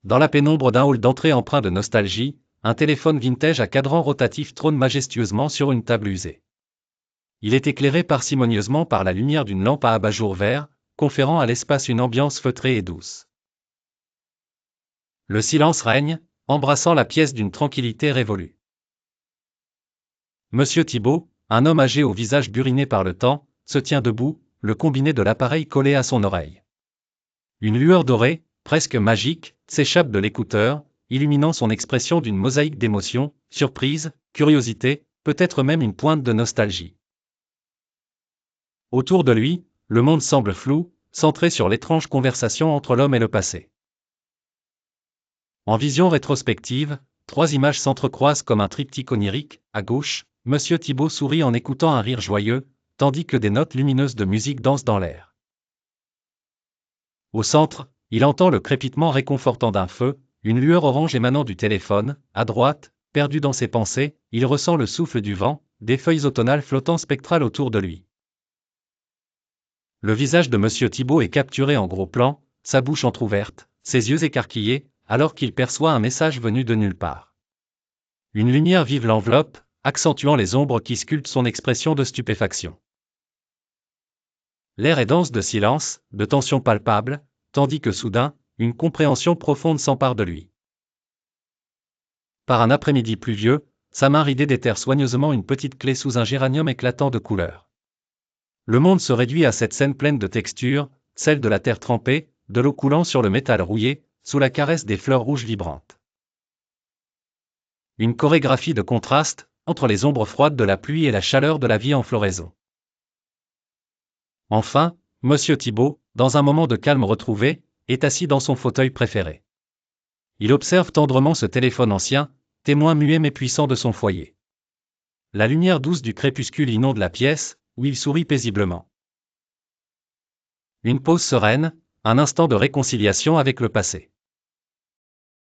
Dans la pénombre d'un hall d'entrée empreint de nostalgie, un téléphone vintage à cadran rotatif trône majestueusement sur une table usée. Il est éclairé parcimonieusement par la lumière d'une lampe à abat-jour vert, conférant à l'espace une ambiance feutrée et douce. Le silence règne, embrassant la pièce d'une tranquillité révolue. Monsieur Thibault, un homme âgé au visage buriné par le temps, se tient debout, le combiné de l'appareil collé à son oreille. Une lueur dorée, presque magique, s'échappe de l'écouteur, illuminant son expression d'une mosaïque d'émotions, surprise, curiosité, peut-être même une pointe de nostalgie. Autour de lui, le monde semble flou, centré sur l'étrange conversation entre l'homme et le passé. En vision rétrospective, 3 images s'entrecroisent comme un triptyque onirique. À gauche, Monsieur Thibault sourit en écoutant un rire joyeux, tandis que des notes lumineuses de musique dansent dans l'air. Au centre, il entend le crépitement réconfortant d'un feu, une lueur orange émanant du téléphone. À droite, perdu dans ses pensées, il ressent le souffle du vent, des feuilles automnales flottant spectrales autour de lui. Le visage de Monsieur Thibault est capturé en gros plan, sa bouche entr'ouverte, ses yeux écarquillés, alors qu'il perçoit un message venu de nulle part. Une lumière vive l'enveloppe, accentuant les ombres qui sculptent son expression de stupéfaction. L'air est dense de silence, de tension palpable, tandis que soudain, une compréhension profonde s'empare de lui. Par un après-midi pluvieux, sa main ridée déterre soigneusement une petite clé sous un géranium éclatant de couleurs. Le monde se réduit à cette scène pleine de textures, celle de la terre trempée, de l'eau coulant sur le métal rouillé, sous la caresse des fleurs rouges vibrantes. Une chorégraphie de contraste, entre les ombres froides de la pluie et la chaleur de la vie en floraison. Enfin, Monsieur Thibault, dans un moment de calme retrouvé, est assis dans son fauteuil préféré. Il observe tendrement ce téléphone ancien, témoin muet mais puissant de son foyer. La lumière douce du crépuscule inonde la pièce, où il sourit paisiblement. Une pause sereine, un instant de réconciliation avec le passé.